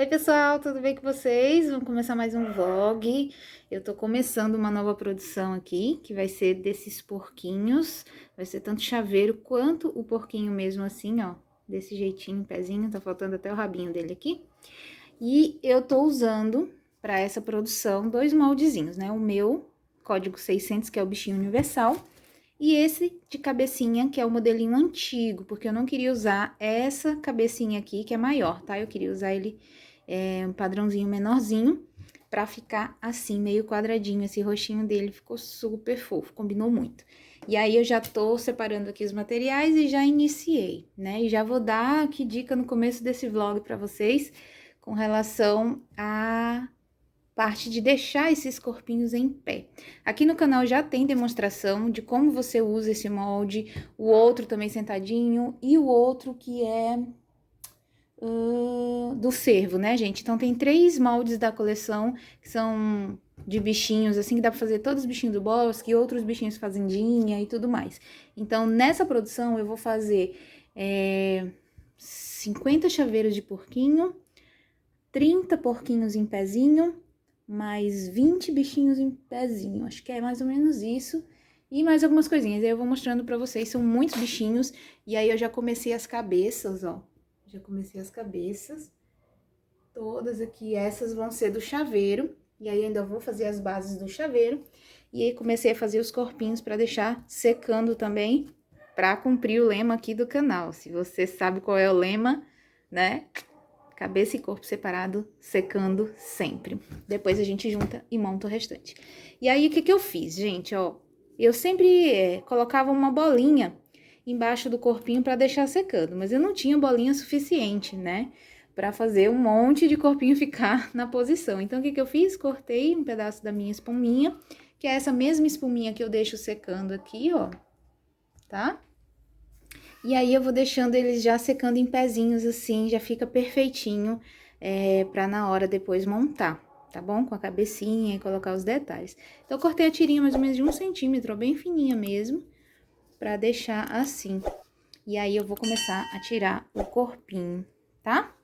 Oi pessoal, tudo bem com vocês? Vamos começar mais um vlog. Eu tô começando uma nova produção aqui, que vai ser desses porquinhos. Vai ser tanto chaveiro quanto o porquinho mesmo assim, ó. Desse jeitinho, pezinho, tá faltando até o rabinho dele aqui. E eu tô usando pra essa produção dois moldezinhos, né? O meu, código 600, que é o bichinho universal. E esse de cabecinha, que é o modelinho antigo, porque eu não queria usar essa cabecinha aqui, que é maior, tá? Eu queria usar ele um padrãozinho menorzinho, pra ficar assim, meio quadradinho. Esse roxinho dele ficou super fofo, combinou muito. E aí, eu já tô separando aqui os materiais e já iniciei, né? E já vou dar aqui dica no começo desse vlog pra vocês, com relação a parte de deixar esses corpinhos em pé. Aqui no canal já tem demonstração de como você usa esse molde, o outro também sentadinho e o outro que é do cervo, né, gente? Então, tem 3 moldes da coleção que são de bichinhos, assim, que dá pra fazer todos os bichinhos do bosque e outros bichinhos fazendinha e tudo mais. Então, nessa produção, eu vou fazer 50 chaveiros de porquinho, 30 porquinhos em pezinho, mais 20 bichinhos em pezinho, acho que é mais ou menos isso. E mais algumas coisinhas, aí eu vou mostrando pra vocês, são muitos bichinhos. E aí eu já comecei as cabeças, ó. Já comecei as cabeças. Todas aqui, essas vão ser do chaveiro. E aí ainda vou fazer as bases do chaveiro. E aí comecei a fazer os corpinhos pra deixar secando também, pra cumprir o lema aqui do canal. Se você sabe qual é o lema, né? Cabeça e corpo separado, secando sempre. Depois a gente junta e monta o restante. E aí, o que eu fiz, gente, ó? Eu sempre colocava uma bolinha embaixo do corpinho pra deixar secando, mas eu não tinha bolinha suficiente, né? Pra fazer um monte de corpinho ficar na posição. Então, o que eu fiz? Cortei um pedaço da minha espuminha, que é essa mesma espuminha que eu deixo secando aqui, ó, tá? E aí, eu vou deixando eles já secando em pezinhos assim, já fica perfeitinho pra na hora depois montar, tá bom? Com a cabecinha e colocar os detalhes. Então, eu cortei a tirinha mais ou menos de 1 centímetro, bem fininha mesmo, pra deixar assim. E aí, eu vou começar a tirar o corpinho, tá?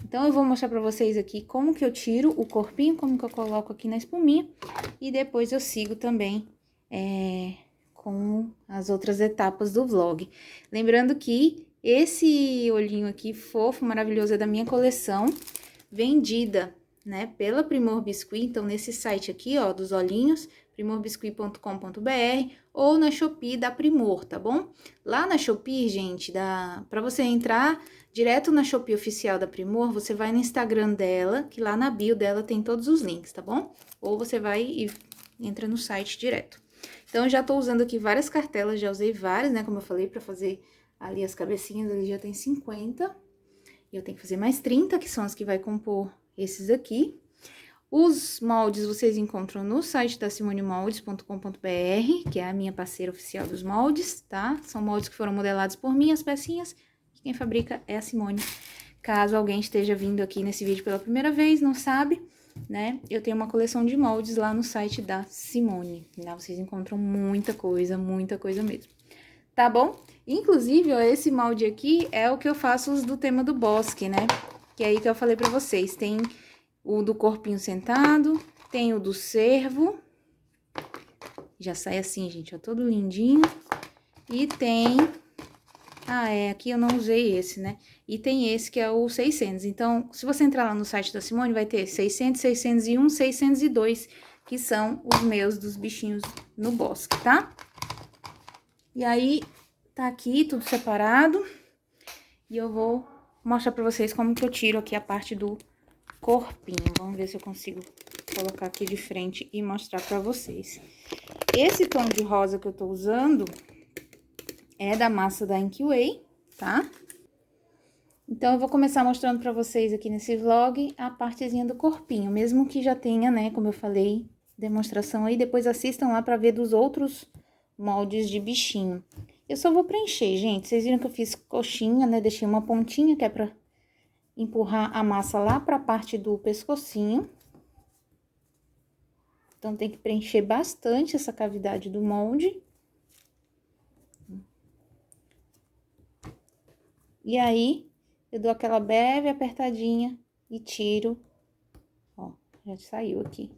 Então, eu vou mostrar pra vocês aqui como que eu tiro o corpinho, como que eu coloco aqui na espuminha. E depois eu sigo também com as outras etapas do vlog. Lembrando que esse olhinho aqui, fofo, maravilhoso, é da minha coleção, vendida, né, pela Primor Biscuit. Então, nesse site aqui, ó, dos olhinhos, primorbiscuit.com.br, ou na Shopee da Primor, tá bom? Lá na Shopee, gente, pra você entrar direto na Shopee oficial da Primor, você vai no Instagram dela, que lá na bio dela tem todos os links, tá bom? Ou você vai e entra no site direto. Então, eu já tô usando aqui várias cartelas, já usei várias, né, como eu falei, pra fazer ali as cabecinhas, ali já tem 50. E eu tenho que fazer mais 30, que são as que vai compor esses aqui. Os moldes vocês encontram no site da simonemoldes.com.br, que é a minha parceira oficial dos moldes, tá? São moldes que foram modelados por mim, as pecinhas, e quem fabrica é a Simone. Caso alguém esteja vindo aqui nesse vídeo pela primeira vez, não sabe, né? Eu tenho uma coleção de moldes lá no site da Simone. Lá vocês encontram muita coisa mesmo. Tá bom? Inclusive, ó, esse molde aqui é o que eu faço os do tema do bosque, né? Que é aí que eu falei pra vocês. Tem o do corpinho sentado, tem o do cervo. Já sai assim, gente, ó, todo lindinho. E tem... aqui eu não usei esse, né? E tem esse que é o 600. Então, se você entrar lá no site da Simone, vai ter 600, 601, 602, que são os meus dos bichinhos no bosque, tá? E aí, tá aqui tudo separado. E eu vou mostrar pra vocês como que eu tiro aqui a parte do corpinho. Vamos ver se eu consigo colocar aqui de frente e mostrar pra vocês. Esse tom de rosa que eu tô usando é da massa da Inkway, tá? Então, eu vou começar mostrando pra vocês aqui nesse vlog a partezinha do corpinho. Mesmo que já tenha, né, como eu falei, demonstração aí. Depois assistam lá pra ver dos outros moldes de bichinho. Eu só vou preencher, gente. Vocês viram que eu fiz coxinha, né? Deixei uma pontinha que é pra empurrar a massa lá pra parte do pescocinho. Então, tem que preencher bastante essa cavidade do molde. E aí, eu dou aquela breve apertadinha e tiro, ó, já saiu aqui.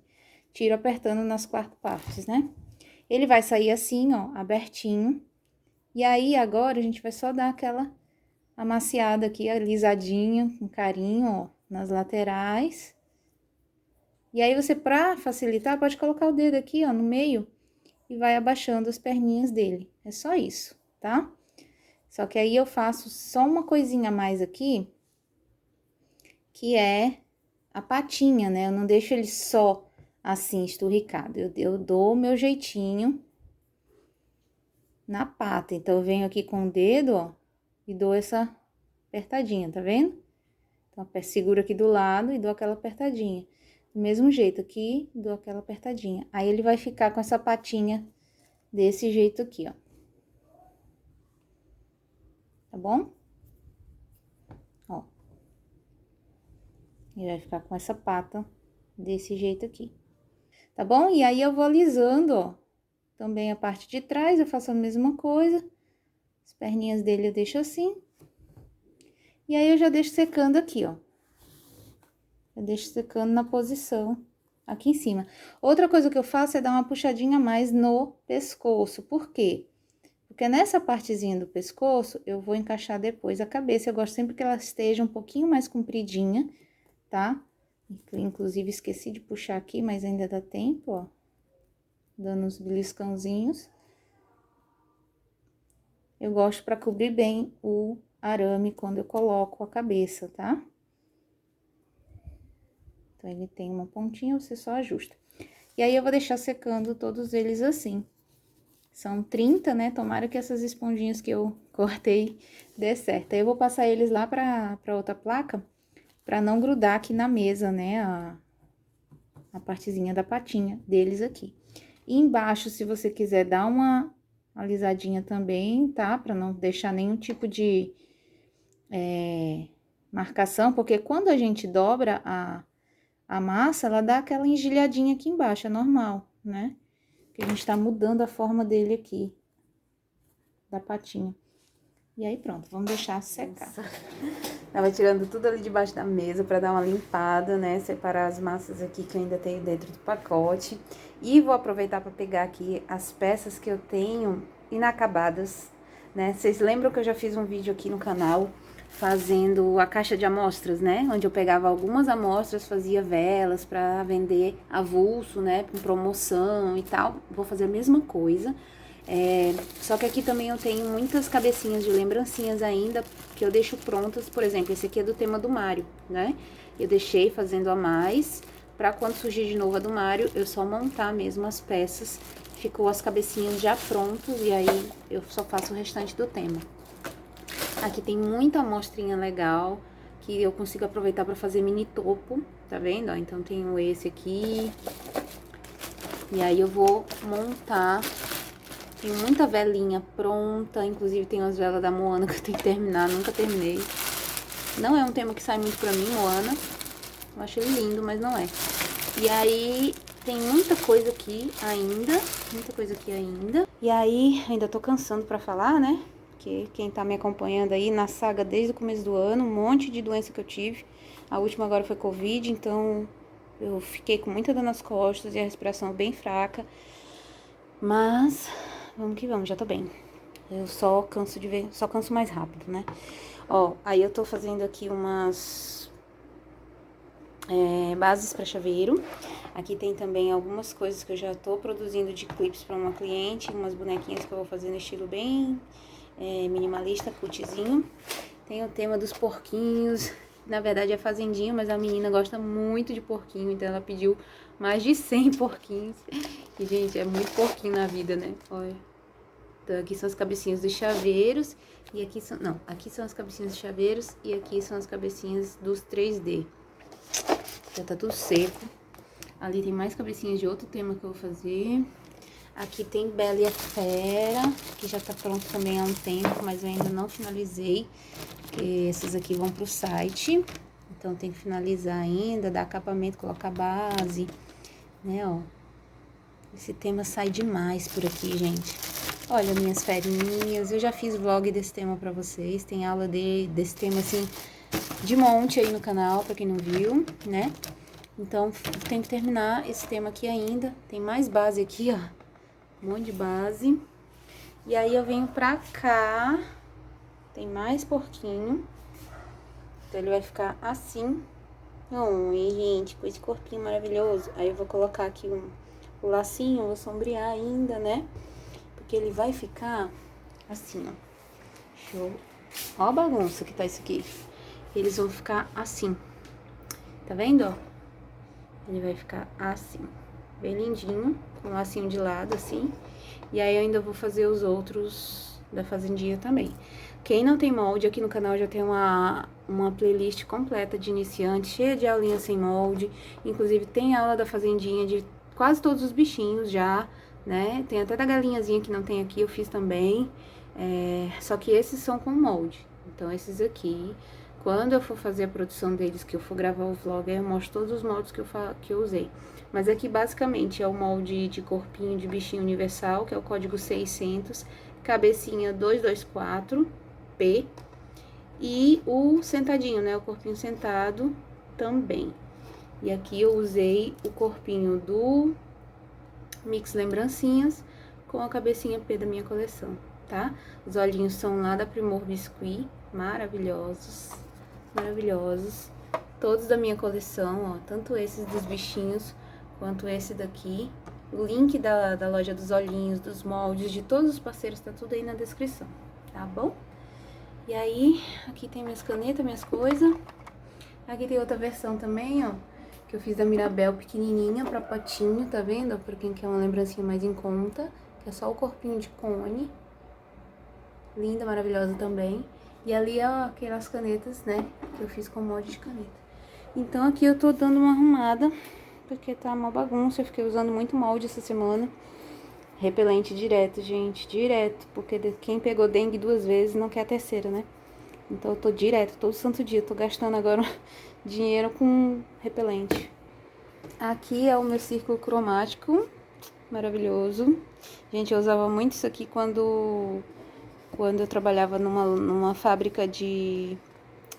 Tiro apertando nas 4 partes, né? Ele vai sair assim, ó, abertinho. E aí, agora, a gente vai só dar aquela amaciada aqui, alisadinha, com carinho, ó, nas laterais. E aí, você, pra facilitar, pode colocar o dedo aqui, ó, no meio e vai abaixando as perninhas dele. É só isso, tá? Só que aí eu faço só uma coisinha a mais aqui, que é a patinha, né? Eu não deixo ele só assim, esturricado. Eu dou o meu jeitinho na pata. Então, eu venho aqui com o dedo, ó, e dou essa apertadinha, tá vendo? Então, seguro aqui do lado e dou aquela apertadinha. Do mesmo jeito aqui, dou aquela apertadinha. Aí, ele vai ficar com essa patinha desse jeito aqui, ó. Tá bom? Ó. Ele vai ficar com essa pata desse jeito aqui. Tá bom? E aí, eu vou alisando, ó. Também a parte de trás, eu faço a mesma coisa. As perninhas dele eu deixo assim. E aí, eu já deixo secando aqui, ó. Eu deixo secando na posição aqui em cima. Outra coisa que eu faço é dar uma puxadinha a mais no pescoço. Por quê? Porque nessa partezinha do pescoço, eu vou encaixar depois a cabeça. Eu gosto sempre que ela esteja um pouquinho mais compridinha, tá? Inclusive, esqueci de puxar aqui, mas ainda dá tempo, ó. Dando uns beliscãozinhos. Eu gosto pra cobrir bem o arame quando eu coloco a cabeça, tá? Então, ele tem uma pontinha, você só ajusta. E aí, eu vou deixar secando todos eles assim. São 30, né? Tomara que essas esponjinhas que eu cortei dê certo. Aí, eu vou passar eles lá pra outra placa, pra não grudar aqui na mesa, né? A partezinha da patinha deles aqui. E embaixo, se você quiser dar uma alisadinha também, tá? Pra não deixar nenhum tipo de marcação, porque quando a gente dobra a massa, ela dá aquela engelhadinha aqui embaixo, é normal, né? Porque a gente tá mudando a forma dele aqui, da patinha. E aí, pronto, vamos deixar secar. Tava tirando tudo ali debaixo da mesa pra dar uma limpada, né? Separar as massas aqui que eu ainda tenho dentro do pacote. E vou aproveitar pra pegar aqui as peças que eu tenho inacabadas, né? Vocês lembram que eu já fiz um vídeo aqui no canal fazendo a caixa de amostras, né? Onde eu pegava algumas amostras, fazia velas pra vender avulso, né? Com promoção e tal. Vou fazer a mesma coisa. Só que aqui também eu tenho muitas cabecinhas de lembrancinhas ainda, que eu deixo prontas. Por exemplo, esse aqui é do tema do Mario, né? Eu deixei fazendo a mais, pra quando surgir de novo a do Mario, eu só montar mesmo as peças. Ficou as cabecinhas já prontas, e aí eu só faço o restante do tema. Aqui tem muita amostrinha legal, que eu consigo aproveitar pra fazer mini topo, tá vendo? Ó, então, tenho esse aqui. E aí, eu vou montar. Tem muita velinha pronta, inclusive tem umas velas da Moana que eu tenho que terminar, nunca terminei. Não é um tema que sai muito pra mim, Moana. Eu acho ele lindo, mas não é. E aí, tem muita coisa aqui ainda, E aí, ainda tô cansando pra falar, né? Porque quem tá me acompanhando aí na saga desde o começo do ano, um monte de doença que eu tive. A última agora foi Covid, então eu fiquei com muita dor nas costas e a respiração bem fraca. Mas vamos que vamos, já tô bem. Eu só canso de ver, só canso mais rápido, né? Ó, aí eu tô fazendo aqui umas bases pra chaveiro. Aqui tem também algumas coisas que eu já tô produzindo de clips pra uma cliente, umas bonequinhas que eu vou fazer no estilo bem minimalista, cutzinho. Tem o tema dos porquinhos, na verdade é fazendinha, mas a menina gosta muito de porquinho, então ela pediu mais de 100 porquinhos. E, gente, é muito porquinho na vida, né? Olha. Então, aqui são as cabecinhas dos chaveiros, e aqui são... Não, aqui são as cabecinhas dos chaveiros, e aqui são as cabecinhas dos 3D. Já tá tudo seco. Ali tem mais cabecinhas de outro tema que eu vou fazer. Aqui tem Bela e a Fera, que já tá pronto também há um tempo, mas eu ainda não finalizei. Porque essas aqui vão pro site, então tem que finalizar ainda, dar acabamento, colocar base, né, ó. Esse tema sai demais por aqui, gente. Olha, minhas ferinhas, eu já fiz vlog desse tema pra vocês, tem aula desse tema, assim, de monte aí no canal, pra quem não viu, né? Então, tem que terminar esse tema aqui ainda. Tem mais base aqui, ó. Um monte de base. E aí, eu venho pra cá. Tem mais porquinho. Então, ele vai ficar assim. Oi, gente, com esse corpinho maravilhoso. Aí, eu vou colocar aqui o lacinho, vou sombrear ainda, né? Porque ele vai ficar assim, ó. Show. Ó a bagunça que tá isso aqui. Eles vão ficar assim. Tá vendo, ó? Ele vai ficar assim, bem lindinho, com um lacinho de lado, assim. E aí, eu ainda vou fazer os outros da fazendinha também. Quem não tem molde, aqui no canal já tem uma playlist completa de iniciante, cheia de aulinhas sem molde. Inclusive, tem aula da fazendinha de quase todos os bichinhos já, né? Tem até da galinhazinha que não tem aqui, eu fiz também. Só que esses são com molde. Então, esses aqui... Quando eu for fazer a produção deles, que eu for gravar o vlog, aí eu mostro todos os moldes que eu usei. Mas aqui, basicamente, é o molde de corpinho de bichinho universal, que é o código 600, cabecinha 224P, e o sentadinho, né, o corpinho sentado também. E aqui eu usei o corpinho do Mix Lembrancinhas com a cabecinha P da minha coleção, tá? Os olhinhos são lá da Primor Biscuit, maravilhosos. Maravilhosos, todos da minha coleção, ó, tanto esses dos bichinhos, quanto esse daqui. O link da loja dos olhinhos, dos moldes, de todos os parceiros, tá tudo aí na descrição, tá bom? E aí, aqui tem minhas canetas, minhas coisas. Aqui tem outra versão também, ó, que eu fiz da Mirabel pequenininha pra patinho, tá vendo? Pra quem quer uma lembrancinha mais em conta, que é só o corpinho de cone. Linda, maravilhosa também. E ali, ó, aquelas canetas, né, que eu fiz com molde de caneta. Então, aqui eu tô dando uma arrumada, porque tá uma bagunça. Eu fiquei usando muito molde essa semana. Repelente direto, gente, direto. Porque quem pegou dengue 2 vezes não quer a terceira, né? Então, eu tô direto, todo santo dia. Tô gastando agora dinheiro com repelente. Aqui é o meu círculo cromático, maravilhoso. Gente, eu usava muito isso aqui quando eu trabalhava numa fábrica de...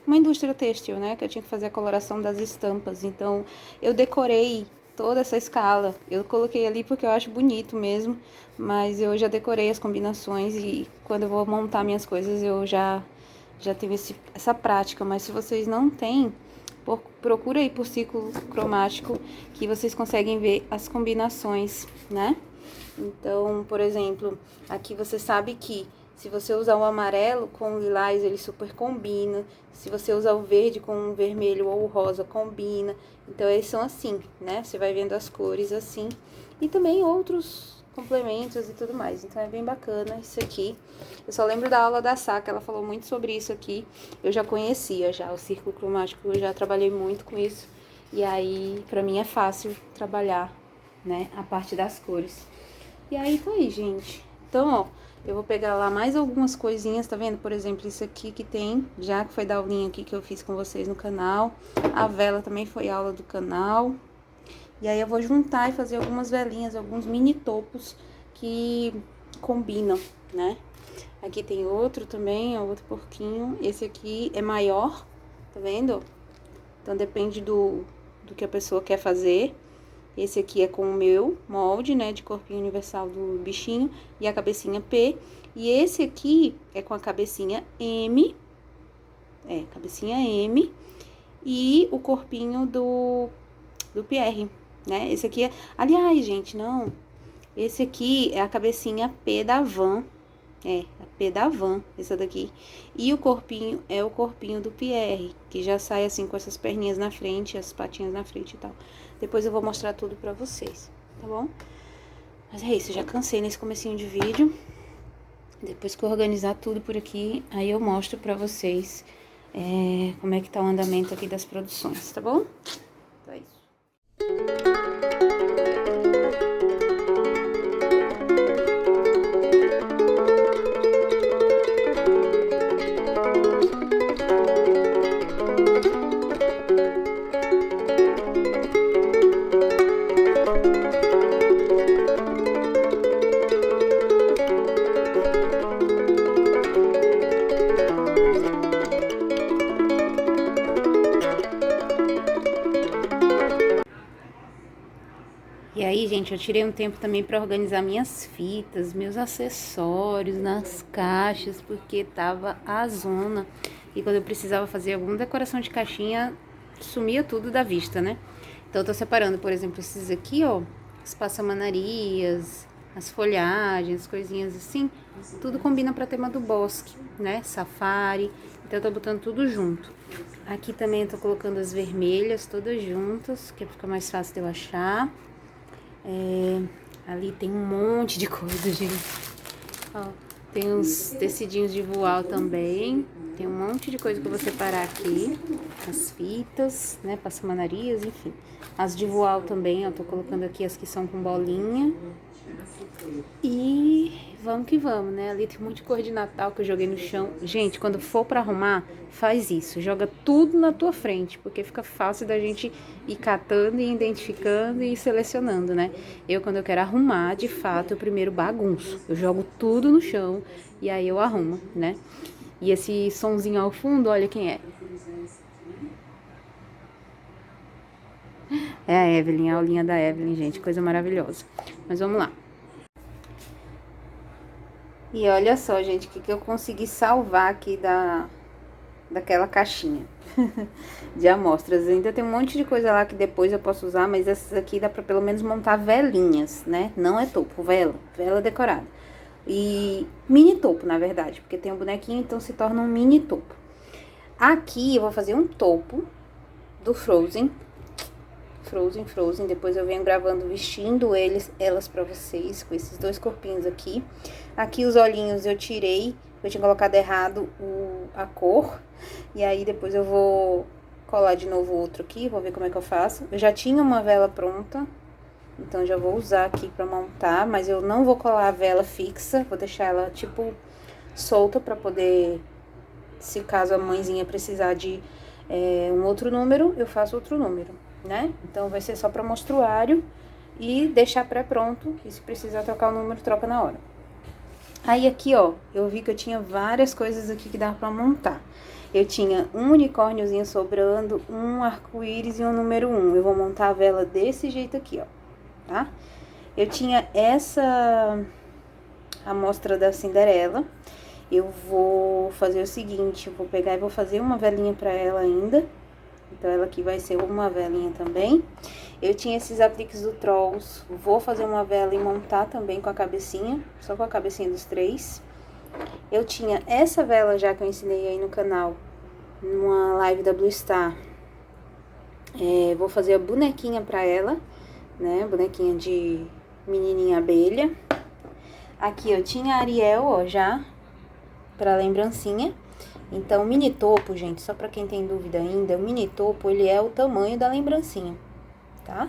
uma indústria têxtil, né? Que eu tinha que fazer a coloração das estampas. Então, eu decorei toda essa escala. Eu coloquei ali porque eu acho bonito mesmo. Mas eu já decorei as combinações e quando eu vou montar minhas coisas, eu já tenho essa prática. Mas se vocês não têm, procura aí por círculo cromático que vocês conseguem ver as combinações, né? Então, por exemplo, aqui você sabe que se você usar o amarelo com o lilás, ele super combina. Se você usar o verde com o vermelho ou o rosa, combina. Então, eles são assim, né? Você vai vendo as cores assim. E também outros complementos e tudo mais. Então, é bem bacana isso aqui. Eu só lembro da aula da Sá, ela falou muito sobre isso aqui. Eu já conhecia já o círculo cromático, eu já trabalhei muito com isso. E aí, pra mim é fácil trabalhar, né, a parte das cores. E aí, tá aí, gente. Então, ó, eu vou pegar lá mais algumas coisinhas, tá vendo? Por exemplo, isso aqui que tem, já que foi da aulinha aqui que eu fiz com vocês no canal. A vela também foi aula do canal. E aí eu vou juntar e fazer algumas velinhas, alguns mini topos que combinam, né? Aqui tem outro também, ó, outro porquinho. Esse aqui é maior, tá vendo? Então depende do que a pessoa quer fazer. Esse aqui é com o meu molde, né, de corpinho universal do bichinho e a cabecinha P. E esse aqui é com a cabecinha M, cabecinha M e o corpinho do Pierre, né? Esse aqui é... Aliás, gente, não. Esse aqui é a cabecinha P da Van. A P da Van, essa daqui. E o corpinho é o corpinho do Pierre, que já sai assim com essas perninhas na frente, as patinhas na frente e tal. Depois eu vou mostrar tudo pra vocês, tá bom? Mas é isso, eu já cansei nesse comecinho de vídeo. Depois que eu organizar tudo por aqui, aí eu mostro pra vocês como é que tá o andamento aqui das produções, tá bom? Então é isso. Aí, gente, eu tirei um tempo também pra organizar minhas fitas, meus acessórios nas caixas, porque tava a zona. E quando eu precisava fazer alguma decoração de caixinha, sumia tudo da vista, né? Então eu tô separando, por exemplo, esses aqui, ó, as passamanarias, as folhagens, as coisinhas assim, tudo combina pra tema do bosque, né? Safari. Então eu tô botando tudo junto. Aqui também eu tô colocando as vermelhas todas juntas, que fica mais fácil de eu achar. Ali tem um monte de coisa, gente. Ó, tem uns tecidinhos de voal também. Tem um monte de coisa que eu vou separar aqui. As fitas, né, passamanarias, enfim. As de voal também, ó, tô colocando aqui as que são com bolinha. E vamos que vamos, né? Ali tem um monte de cor de Natal que eu joguei no chão. Gente, quando for pra arrumar, faz isso. Joga tudo na tua frente, porque fica fácil da gente ir catando e identificando e selecionando, né? Quando eu quero arrumar, de fato, eu primeiro bagunço. Eu jogo tudo no chão e aí eu arrumo, né? E esse sonzinho ao fundo, olha quem é. É a Evelyn, a aulinha da Evelyn, gente. Coisa maravilhosa. Mas vamos lá. E olha só, gente, o que eu consegui salvar aqui daquela caixinha de amostras. Ainda tem um monte de coisa lá que depois eu posso usar, mas essas aqui dá pra pelo menos montar velinhas, né? Não é topo, vela decorada. E mini topo, na verdade, porque tem um bonequinho, então se torna um mini topo. Aqui eu vou fazer um topo do Frozen, depois eu venho gravando vestindo elas pra vocês, com esses dois corpinhos aqui. Aqui os olhinhos eu tirei, eu tinha colocado errado a cor, e aí depois eu vou colar de novo outro aqui, vou ver como é que eu faço. Eu já tinha uma vela pronta, então já vou usar aqui pra montar, mas eu não vou colar a vela fixa, vou deixar ela tipo solta pra poder, se caso a mãezinha precisar de um outro número, eu faço outro número, né? Então vai ser só para mostruário e deixar pré-pronto, e se precisar trocar o número, troca na hora. Aí aqui, ó, eu vi que eu tinha várias coisas aqui que dava para montar. Eu tinha um unicórniozinho sobrando, um arco-íris e um número 1. Eu vou montar a vela desse jeito aqui, ó, tá? Eu tinha essa amostra da Cinderela. Eu vou fazer o seguinte, eu vou pegar e vou fazer uma velinha pra ela ainda. Então, ela aqui vai ser uma velinha também. Eu tinha esses apliques do Trolls. Vou fazer uma vela e montar também com a cabecinha. Só com a cabecinha dos 3. Eu tinha essa vela já que eu ensinei aí no canal. Numa live da Blue Star. Vou fazer a bonequinha pra ela. Né? Bonequinha de menininha abelha. Aqui eu tinha a Ariel, ó, já. Pra lembrancinha. Então, o mini topo, gente, só pra quem tem dúvida ainda, o mini topo, ele é o tamanho da lembrancinha, tá?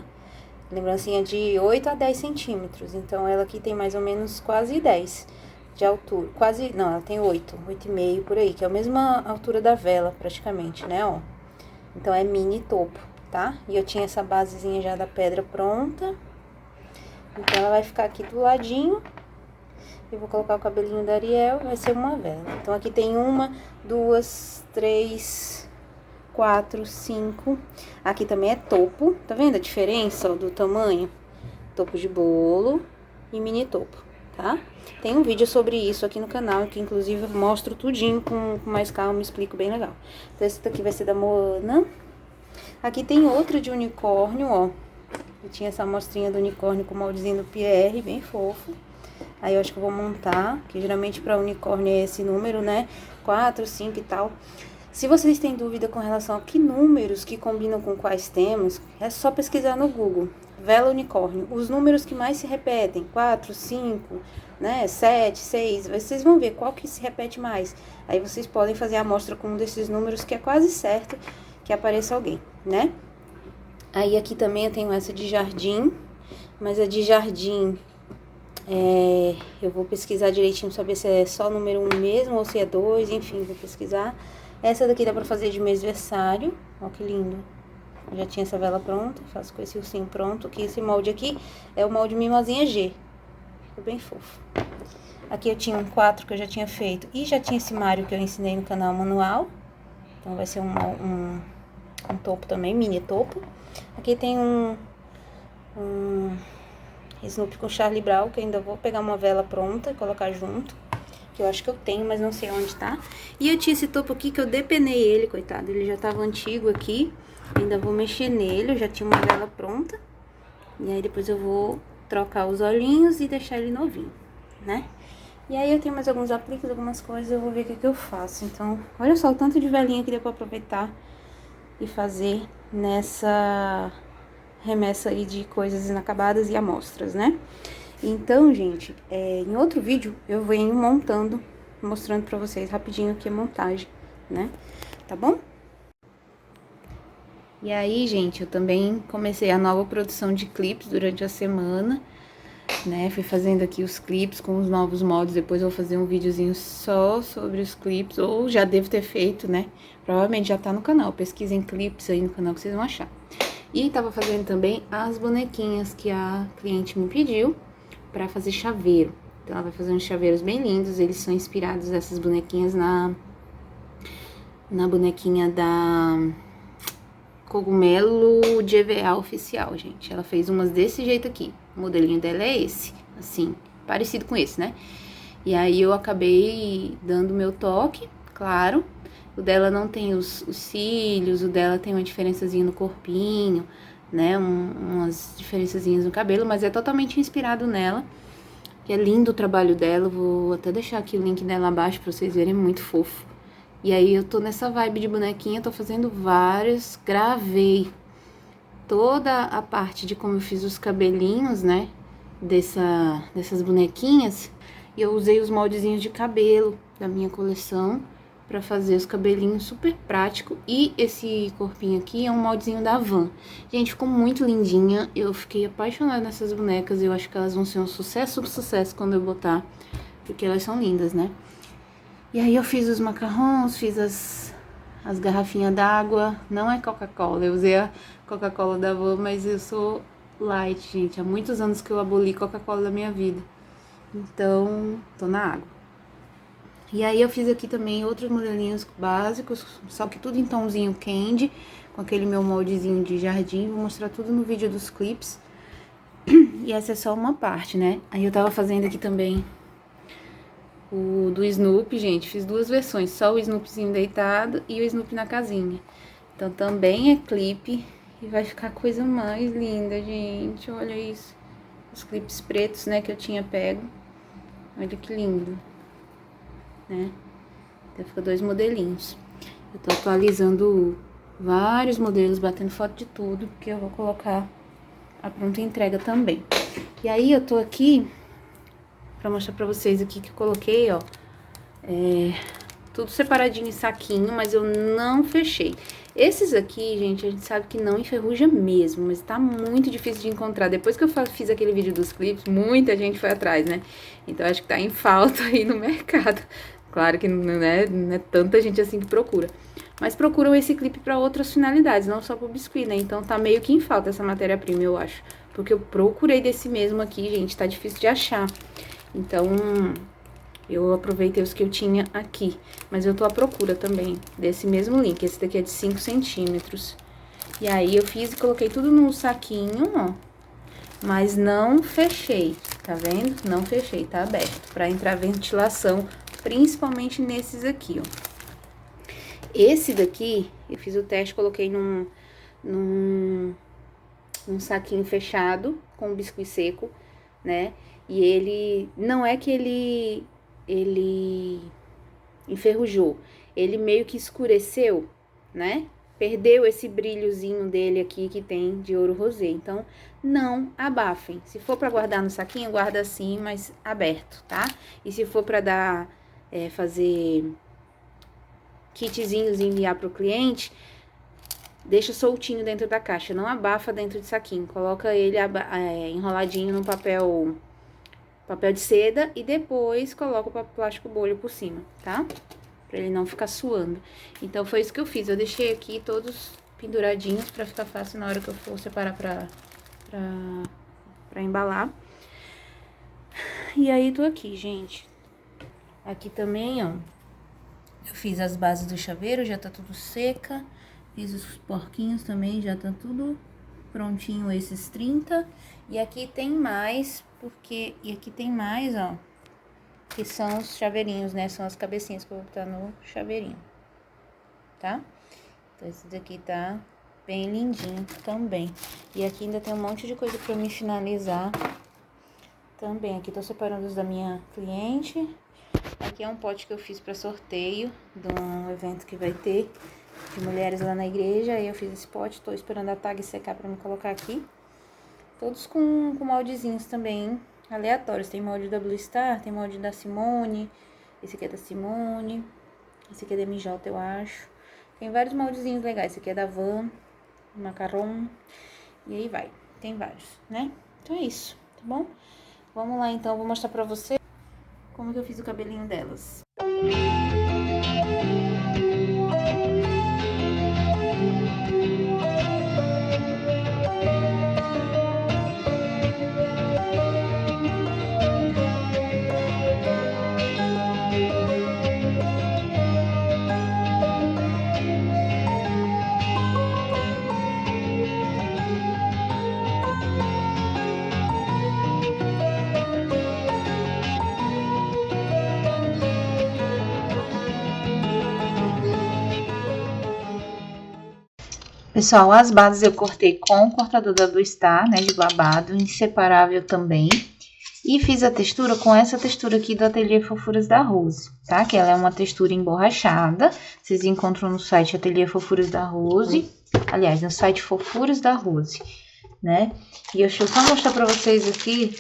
Lembrancinha de 8 a 10 centímetros, então ela aqui tem mais ou menos quase 10 de altura, quase, não, ela tem 8,5 por aí, que é a mesma altura da vela, praticamente, né, ó. Então, é mini topo, tá? E eu tinha essa basezinha já da pedra pronta, então ela vai ficar aqui do ladinho. Eu vou colocar o cabelinho da Ariel, vai ser uma vela. Então, aqui tem 1, 2, 3, 4, 5. Aqui também é topo. Tá vendo a diferença, ó, do tamanho? Topo de bolo e mini topo, tá? Tem um vídeo sobre isso aqui no canal, que inclusive eu mostro tudinho com mais calma, explico bem legal. Então, esse daqui vai ser da Moana. Aqui tem outra de unicórnio, ó. Eu tinha essa amostrinha do unicórnio com o moldezinho do Pierre, bem fofo. Aí eu acho que eu vou montar, que geralmente para unicórnio é esse número, né? 4, 5 e tal. Se vocês têm dúvida com relação a que números que combinam com quais temas, é só pesquisar no Google. Vela unicórnio. Os números que mais se repetem, 4, 5, né? 7, 6. Vocês vão ver qual que se repete mais. Aí vocês podem fazer a amostra com um desses números que é quase certo que apareça alguém, né? Aí aqui também eu tenho essa de jardim, mas a de jardim... eu vou pesquisar direitinho, saber se é só número 1 mesmo ou se é 2, enfim, vou pesquisar. Essa daqui dá pra fazer de mêsversário, ó que lindo. Eu já tinha essa vela pronta, faço com esse ursinho pronto, que esse molde aqui é o molde Mimosinha G. Ficou bem fofo. Aqui eu tinha um 4 que eu já tinha feito e já tinha esse Mario que eu ensinei no canal manual. Então vai ser um topo também, mini topo. Aqui tem um Snoopy com Charlie Brown, que eu ainda vou pegar uma vela pronta e colocar junto. Que eu acho que eu tenho, mas não sei onde tá. E eu tinha esse topo aqui que eu depenei ele, coitado. Ele já tava antigo aqui. Ainda vou mexer nele, eu já tinha uma vela pronta. E aí depois eu vou trocar os olhinhos e deixar ele novinho, né? E aí eu tenho mais alguns apliques, algumas coisas, eu vou ver o que eu faço. Então, olha só o tanto de velinha que deu pra aproveitar e fazer nessa remessa aí de coisas inacabadas e amostras, né? Então, gente, em outro vídeo eu venho montando, mostrando pra vocês rapidinho aqui a montagem, né? Tá bom? E aí, gente, eu também comecei a nova produção de clipes durante a semana, né? Fui fazendo aqui os clipes com os novos modos, depois eu vou fazer um videozinho só sobre os clipes, ou já devo ter feito, né? Provavelmente já tá no canal, pesquisem clipes aí no canal que vocês vão achar. E tava fazendo também as bonequinhas que a cliente me pediu pra fazer chaveiro. Então ela vai fazer uns chaveiros bem lindos, eles são inspirados essas bonequinhas na bonequinha da Cogumelo de EVA oficial, gente. Ela fez umas desse jeito aqui. O modelinho dela é esse, assim, parecido com esse, né? E aí eu acabei dando meu toque, claro. O dela não tem os cílios, o dela tem uma diferençazinha no corpinho, né? Umas diferençazinhas no cabelo, mas é totalmente inspirado nela. Que é lindo o trabalho dela, vou até deixar aqui o link dela abaixo pra vocês verem, é muito fofo. E aí eu tô nessa vibe de bonequinha, tô fazendo várias, gravei toda a parte de como eu fiz os cabelinhos, né, dessas bonequinhas. E eu usei os moldezinhos de cabelo da minha coleção pra fazer os cabelinhos, super prático. E esse corpinho aqui é um moldezinho da Van. Gente, ficou muito lindinha, eu fiquei apaixonada nessas bonecas, eu acho que elas vão ser um sucesso quando eu botar, porque elas são lindas, né? E aí eu fiz os macarrons, fiz as garrafinhas d'água, não é Coca-Cola, eu usei a Coca-Cola da Van, mas eu sou light, gente, há muitos anos que eu aboli Coca-Cola da minha vida, então tô na água. E aí eu fiz aqui também outros modelinhos básicos, só que tudo em tomzinho candy, com aquele meu moldezinho de jardim, vou mostrar tudo no vídeo dos clips. E essa é só uma parte, né? Aí eu tava fazendo aqui também o do Snoopy, gente, fiz duas versões, só o Snoopyzinho deitado e o Snoopy na casinha. Então também é clipe e vai ficar a coisa mais linda, gente, olha isso. Os clipes pretos, né, que eu tinha pego. Olha que lindo, né? Então fica dois modelinhos. Eu tô atualizando vários modelos, batendo foto de tudo, porque eu vou colocar a pronta entrega também. E aí eu tô aqui pra mostrar pra vocês aqui que eu coloquei, ó, tudo separadinho em saquinho, mas eu não fechei. Esses aqui, gente, a gente sabe que não enferruja mesmo, mas tá muito difícil de encontrar. Depois que eu fiz aquele vídeo dos clipes, muita gente foi atrás, né? Então acho que tá em falta aí no mercado. Claro que não é tanta gente assim que procura. Mas procuram esse clipe pra outras finalidades, não só pro biscuit, né? Então tá meio que em falta essa matéria-prima, eu acho. Porque eu procurei desse mesmo aqui, gente, tá difícil de achar. Então, eu aproveitei os que eu tinha aqui. Mas eu tô à procura também desse mesmo link. Esse daqui é de 5 centímetros. E aí, eu fiz e coloquei tudo num saquinho, ó. Mas não fechei, tá vendo? Não fechei, tá aberto. Pra entrar ventilação, principalmente nesses aqui, ó. Esse daqui, eu fiz o teste, coloquei num saquinho fechado, com biscuit seco, né? E ele, não é que ele enferrujou, ele meio que escureceu, né? Perdeu esse brilhozinho dele aqui que tem de ouro rosé. Então, não abafem. Se for pra guardar no saquinho, guarda assim, mas aberto, tá? E se for pra dar, fazer kitzinhos e enviar pro cliente, deixa soltinho dentro da caixa, não abafa dentro de saquinho. Coloca ele enroladinho no papel de seda e depois coloca o papel plástico bolha por cima, tá? Pra ele não ficar suando. Então, foi isso que eu fiz. Eu deixei aqui todos penduradinhos pra ficar fácil na hora que eu for separar pra embalar. E aí, tô aqui, gente. Aqui também, ó, eu fiz as bases do chaveiro, já tá tudo seca. Fiz os porquinhos também, já tá tudo prontinho esses 30. E aqui tem mais, e aqui tem mais, ó, que são os chaveirinhos, né? São as cabecinhas que eu vou botar no chaveirinho, tá? Então, esse daqui tá bem lindinho também. E aqui ainda tem um monte de coisa pra me finalizar também. Aqui tô separando os da minha cliente. Aqui é um pote que eu fiz pra sorteio de um evento que vai ter de mulheres lá na igreja. Aí eu fiz esse pote, tô esperando a tag secar pra me colocar aqui. Todos com moldezinhos também, aleatórios. Tem molde da Blue Star, tem molde da Simone. Esse aqui é da Simone. Esse aqui é da MJ, eu acho. Tem vários moldezinhos legais. Esse aqui é da Van, Macaron. E aí vai, tem vários, né? Então é isso, tá bom? Vamos lá então, vou mostrar pra você como que eu fiz o cabelinho delas. Pessoal, as bases eu cortei com o cortador da Blue Star, né, de babado, inseparável também. E fiz a textura com essa textura aqui do Ateliê Fofuras da Rose, tá? Que ela é uma textura emborrachada. Vocês encontram no site Ateliê Fofuras da Rose. Aliás, no site Fofuras da Rose, né? E deixa eu só mostrar pra vocês aqui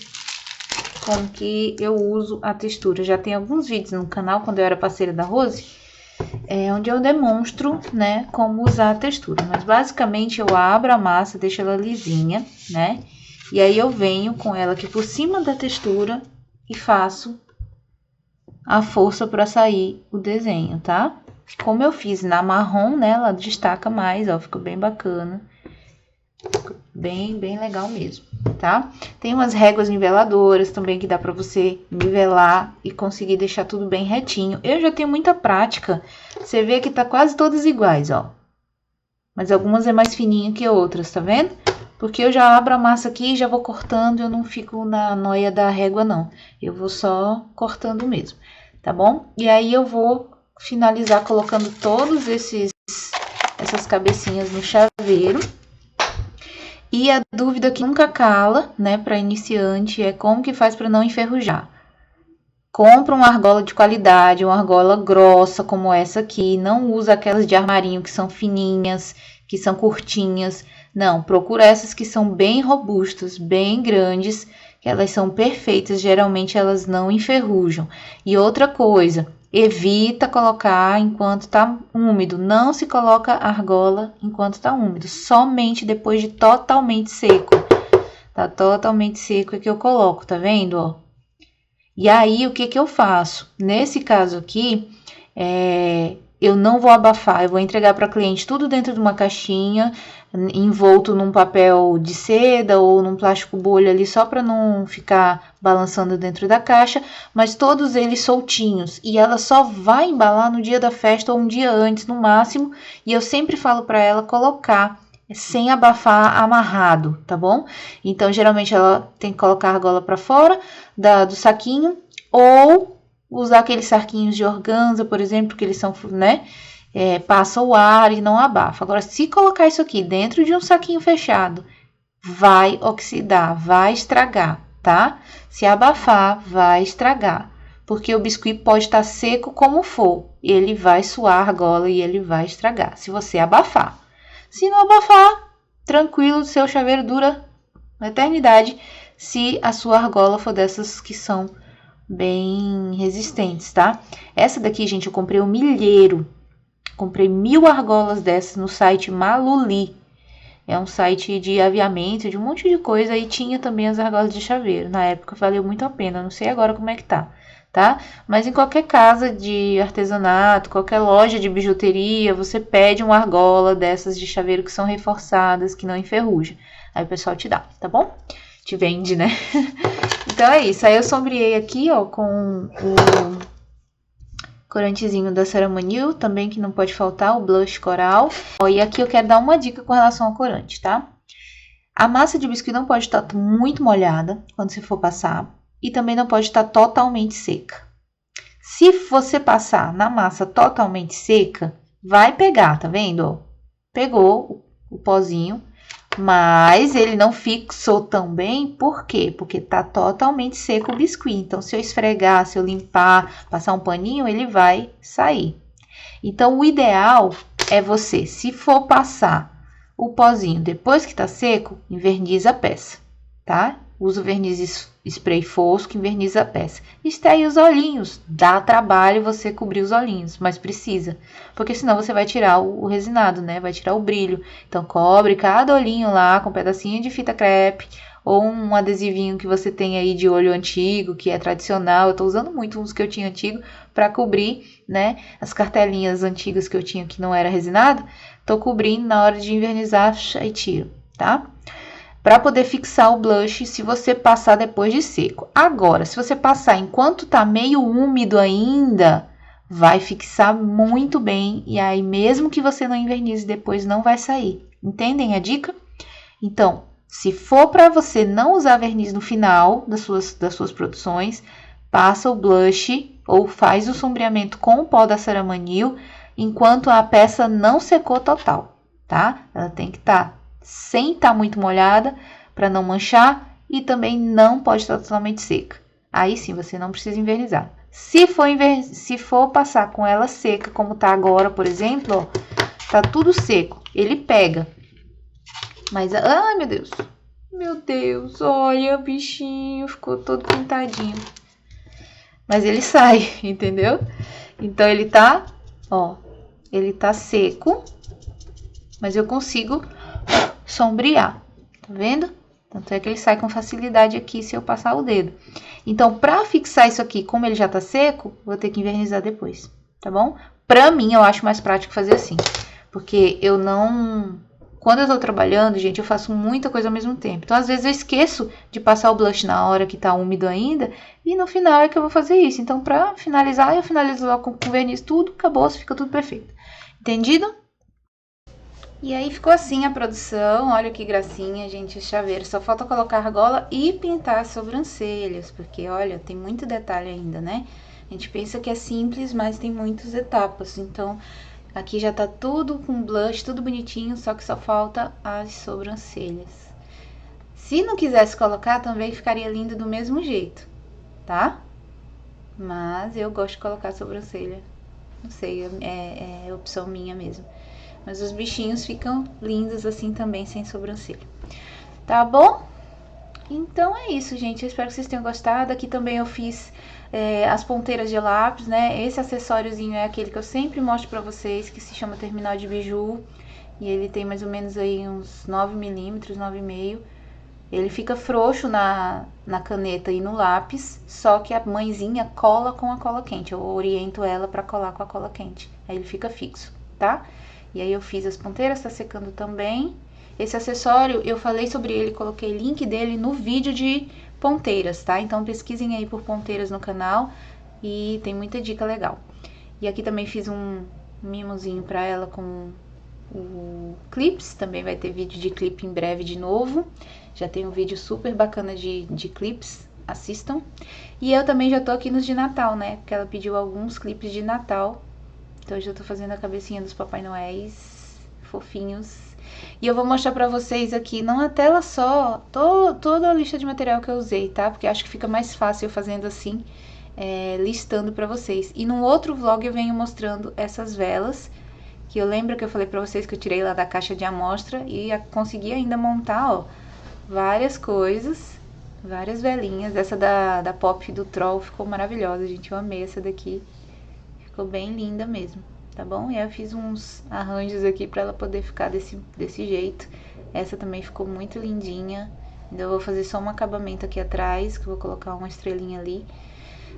como que eu uso a textura. Já tem alguns vídeos no canal, quando eu era parceira da Rose, onde eu demonstro, né, como usar a textura. Mas basicamente eu abro a massa, deixo ela lisinha, né? E aí eu venho com ela aqui por cima da textura e faço a força para sair o desenho, tá? Como eu fiz na marrom, né, ela destaca mais, ó, fica bem bacana. Fica bem legal mesmo, tá? Tem umas réguas niveladoras também que dá pra você nivelar e conseguir deixar tudo bem retinho. Eu já tenho muita prática. Você vê que tá quase todas iguais, ó. Mas algumas é mais fininha que outras, tá vendo? Porque eu já abro a massa aqui e já vou cortando, eu não fico na noia da régua, não. Eu vou só cortando mesmo, tá bom? E aí eu vou finalizar colocando todos essas cabecinhas no chaveiro. E a dúvida que nunca cala, né, para iniciante, é como que faz para não enferrujar. Compra uma argola de qualidade, uma argola grossa como essa aqui. Não usa aquelas de armarinho que são fininhas, que são curtinhas. Não, procura essas que são bem robustas, bem grandes, que elas são perfeitas, geralmente elas não enferrujam. E outra coisa, evita colocar enquanto está úmido, não se coloca argola enquanto está úmido, somente depois de totalmente seco. Tá totalmente seco é que eu coloco, tá vendo, ó? E aí, o que eu faço? Nesse caso aqui, eu não vou abafar, eu vou entregar para cliente tudo dentro de uma caixinha, envolto num papel de seda ou num plástico bolha ali, só para não ficar balançando dentro da caixa, mas todos eles soltinhos. E ela só vai embalar no dia da festa ou um dia antes, no máximo. E eu sempre falo para ela colocar sem abafar amarrado, tá bom? Então, geralmente ela tem que colocar a argola para fora do saquinho, ou usar aqueles saquinhos de organza, por exemplo, que eles são, né? Passa o ar e não abafa. Agora, se colocar isso aqui dentro de um saquinho fechado, vai oxidar, vai estragar, tá? Se abafar, vai estragar. Porque o biscuit pode estar seco como for, ele vai suar a argola e ele vai estragar, se você abafar. Se não abafar, tranquilo, seu chaveiro dura uma eternidade, se a sua argola for dessas que são bem resistentes, tá? Essa daqui, gente, eu comprei um milheiro. Comprei 1000 argolas dessas no site Maluli. É um site de aviamento, de um monte de coisa. E tinha também as argolas de chaveiro. Na época valeu muito a pena. Não sei agora como é que tá? Mas em qualquer casa de artesanato, qualquer loja de bijuteria, você pede uma argola dessas de chaveiro que são reforçadas, que não enferruja. Aí o pessoal te dá, tá bom? Te vende, né? Então é isso. Aí eu sombreei aqui, ó, com o corantezinho da Ceramanil, também que não pode faltar, o blush coral. Ó, e aqui eu quero dar uma dica com relação ao corante, tá? A massa de biscuit não pode estar muito molhada quando você for passar e também não pode estar totalmente seca. Se você passar na massa totalmente seca, vai pegar, tá vendo? Pegou o pozinho, mas ele não fixou tão bem. Por quê? Porque tá totalmente seco o biscuit. Então, se eu esfregar, se eu limpar, passar um paninho, ele vai sair. Então, o ideal é você, se for passar o pozinho depois que tá seco, enverniza a peça, tá? Usa o verniz spray fosco, enverniza a peça. Estreie os olhinhos. Dá trabalho você cobrir os olhinhos, mas precisa. Porque senão você vai tirar o resinado, né? Vai tirar o brilho. Então, cobre cada olhinho lá com um pedacinho de fita crepe ou um adesivinho que você tem aí de olho antigo, que é tradicional. Eu tô usando muito uns que eu tinha antigo para cobrir, né? As cartelinhas antigas que eu tinha que não era resinado. Tô cobrindo na hora de envernizar e tiro, tá? Para poder fixar o blush se você passar depois de seco. Agora, se você passar enquanto tá meio úmido ainda, vai fixar muito bem e aí mesmo que você não envernize depois não vai sair. Entendem a dica? Então, se for para você não usar verniz no final das suas produções, passa o blush ou faz o sombreamento com o pó da Ceramanil enquanto a peça não secou total, tá? Ela tem que estar sem estar muito molhada para não manchar e também não pode estar totalmente seca. Aí sim, você não precisa envernizar. Se for passar com ela seca, como tá agora, por exemplo, ó, tá tudo seco, ele pega. Mas, ai meu Deus. Meu Deus, olha o bichinho, ficou todo pintadinho. Mas ele sai, entendeu? Então ele tá, ó, ele tá seco, mas eu consigo sombrear, tá vendo? Tanto é que ele sai com facilidade aqui se eu passar o dedo. Então, pra fixar isso aqui, como ele já tá seco, vou ter que envernizar depois, tá bom? Pra mim, eu acho mais prático fazer assim, porque eu não... Quando eu tô trabalhando, gente, eu faço muita coisa ao mesmo tempo. Então, às vezes eu esqueço de passar o blush na hora que tá úmido ainda, e no final é que eu vou fazer isso. Então, pra finalizar, eu finalizo logo com verniz tudo, acabou, fica tudo perfeito. Entendido? E aí ficou assim a produção, olha que gracinha, gente, o chaveiro. Só falta colocar argola e pintar as sobrancelhas, porque olha, tem muito detalhe ainda, né? A gente pensa que é simples, mas tem muitas etapas. Então, aqui já tá tudo com blush, tudo bonitinho, só que só falta as sobrancelhas. Se não quisesse colocar, também ficaria lindo do mesmo jeito, tá? Mas eu gosto de colocar sobrancelha. Não sei, é opção minha mesmo. Mas os bichinhos ficam lindos assim também, sem sobrancelha. Tá bom? Então é isso, gente. Eu espero que vocês tenham gostado. Aqui também eu fiz as ponteiras de lápis, né? Esse acessóriozinho é aquele que eu sempre mostro pra vocês, que se chama Terminal de Biju. E ele tem mais ou menos aí uns 9 milímetros, 9,5. Ele fica frouxo na caneta e no lápis, só que a mãezinha cola com a cola quente. Eu oriento ela pra colar com a cola quente. Aí ele fica fixo, tá? E aí eu fiz as ponteiras, tá secando também. Esse acessório, eu falei sobre ele, coloquei link dele no vídeo de ponteiras, tá? Então pesquisem aí por ponteiras no canal e tem muita dica legal. E aqui também fiz um mimozinho pra ela com o clips, também vai ter vídeo de clipe em breve de novo. Já tem um vídeo super bacana de clips, assistam. E eu também já tô aqui nos de Natal, né? Porque ela pediu alguns clipes de Natal. Então, eu já tô fazendo a cabecinha dos Papai Noéis fofinhos. E eu vou mostrar pra vocês aqui, não a tela só, toda a lista de material que eu usei, tá? Porque acho que fica mais fácil eu fazendo assim, listando pra vocês. E num outro vlog eu venho mostrando essas velas, que eu lembro que eu falei pra vocês que eu tirei lá da caixa de amostra e consegui ainda montar, ó, várias coisas, várias velinhas. Essa da Pop do Troll ficou maravilhosa, gente, eu amei essa daqui. Ficou bem linda mesmo, tá bom? E aí eu fiz uns arranjos aqui pra ela poder ficar desse jeito. Essa também ficou muito lindinha. Então eu vou fazer só um acabamento aqui atrás, que eu vou colocar uma estrelinha ali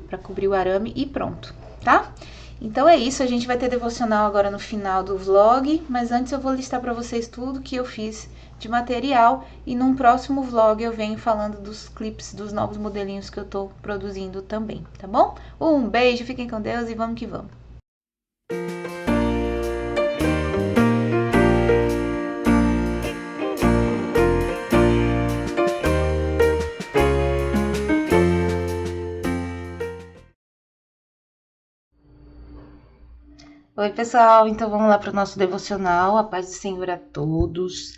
pra cobrir o arame e pronto, tá? Então é isso, a gente vai ter devocional agora no final do vlog, mas antes eu vou listar pra vocês tudo que eu fiz de material e num próximo vlog eu venho falando dos clipes, dos novos modelinhos que eu tô produzindo também, tá bom? Um beijo, fiquem com Deus e vamos que vamos! Oi, pessoal. Então vamos lá para o nosso devocional. A paz do Senhor a todos.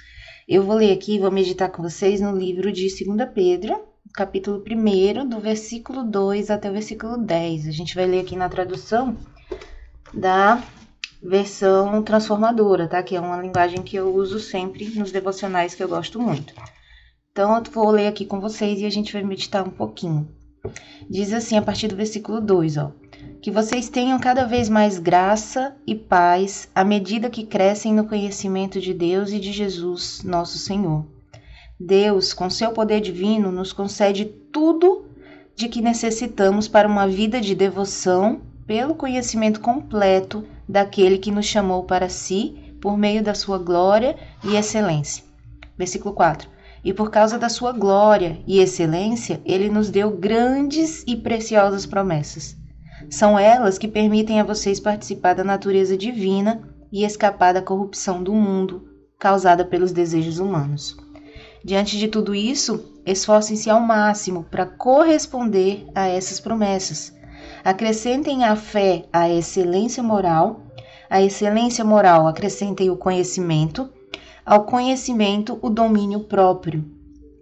Eu vou ler aqui, vou meditar com vocês no livro de 2 Pedro, capítulo 1, do versículo 2 até o versículo 10. A gente vai ler aqui na tradução da versão transformadora, tá? Que é uma linguagem que eu uso sempre nos devocionais, que eu gosto muito. Então eu vou ler aqui com vocês e a gente vai meditar um pouquinho. Diz assim, a partir do versículo 2, que vocês tenham cada vez mais graça e paz à medida que crescem no conhecimento de Deus e de Jesus, nosso Senhor. Deus, com seu poder divino, nos concede tudo de que necessitamos para uma vida de devoção pelo conhecimento completo daquele que nos chamou para si por meio da sua glória e excelência. Versículo 4. E por causa da sua glória e excelência, ele nos deu grandes e preciosas promessas. São elas que permitem a vocês participar da natureza divina e escapar da corrupção do mundo causada pelos desejos humanos. Diante de tudo isso, esforcem-se ao máximo para corresponder a essas promessas. Acrescentem à fé a excelência moral acrescentem o conhecimento, ao conhecimento o domínio próprio,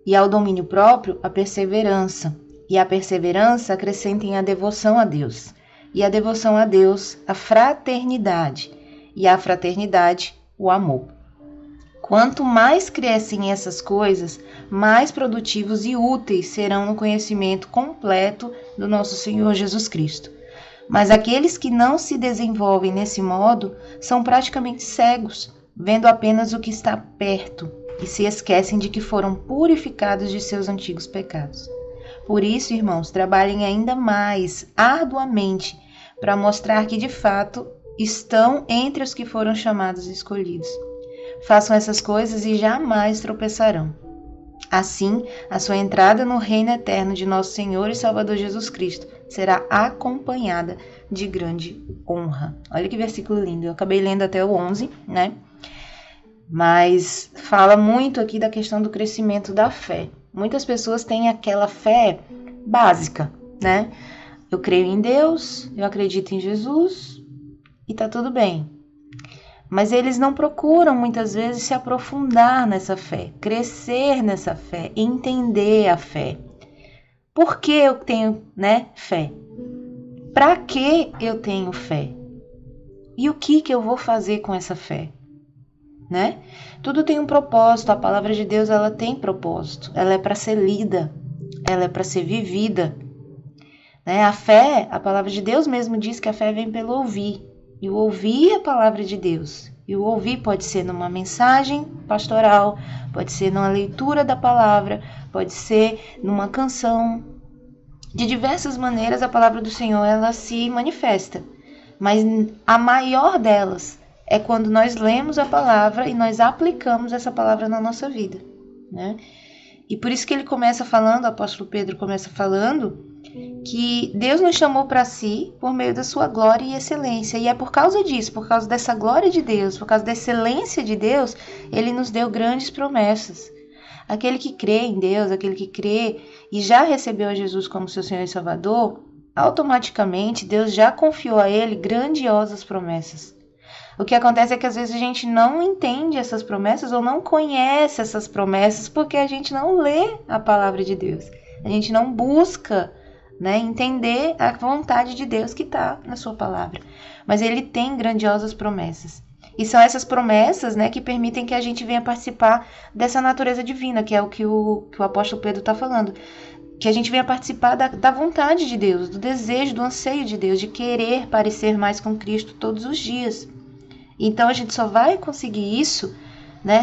e ao domínio próprio a perseverança, e à perseverança acrescentem a devoção a Deus, e a devoção a Deus a fraternidade, e à fraternidade o amor. Quanto mais crescem essas coisas, mais produtivos e úteis serão no conhecimento completo do nosso Senhor Jesus Cristo. Mas aqueles que não se desenvolvem nesse modo são praticamente cegos, vendo apenas o que está perto e se esquecem de que foram purificados de seus antigos pecados. Por isso, irmãos, trabalhem ainda mais arduamente para mostrar que de fato estão entre os que foram chamados e escolhidos. Façam essas coisas e jamais tropeçarão. Assim, a sua entrada no reino eterno de nosso Senhor e Salvador Jesus Cristo será acompanhada de grande honra. Olha que versículo lindo. Eu acabei lendo até o 11, né? Mas fala muito aqui da questão do crescimento da fé. Muitas pessoas têm aquela fé básica, né? Eu creio em Deus, eu acredito em Jesus e tá tudo bem. Mas eles não procuram muitas vezes se aprofundar nessa fé, crescer nessa fé, entender a fé. Por que eu tenho, fé? Para que eu tenho fé? E o que eu vou fazer com essa fé? Né? Tudo tem um propósito, a palavra de Deus ela tem propósito, ela é para ser lida, ela é para ser vivida. Né? A fé, a palavra de Deus mesmo diz que a fé vem pelo ouvir, e o ouvir é a palavra de Deus. E o ouvir pode ser numa mensagem pastoral, pode ser numa leitura da palavra, pode ser numa canção. De diversas maneiras a palavra do Senhor ela se manifesta, mas a maior delas é quando nós lemos a palavra e nós aplicamos essa palavra na nossa vida, né? E por isso que ele começa falando, o apóstolo Pedro começa falando, que Deus nos chamou para si por meio da sua glória e excelência. E é por causa disso, por causa dessa glória de Deus, por causa da excelência de Deus, ele nos deu grandes promessas. Aquele que crê em Deus, aquele que crê e já recebeu a Jesus como seu Senhor e Salvador, automaticamente Deus já confiou a ele grandiosas promessas. O que acontece é que às vezes a gente não entende essas promessas ou não conhece essas promessas porque a gente não lê a palavra de Deus. A gente não busca, entender a vontade de Deus que está na sua palavra. Mas ele tem grandiosas promessas. E são essas promessas, que permitem que a gente venha participar dessa natureza divina, que é o que o apóstolo Pedro está falando. Que a gente venha participar da vontade de Deus, do desejo, do anseio de Deus, de querer parecer mais com Cristo todos os dias. Então a gente só vai conseguir isso,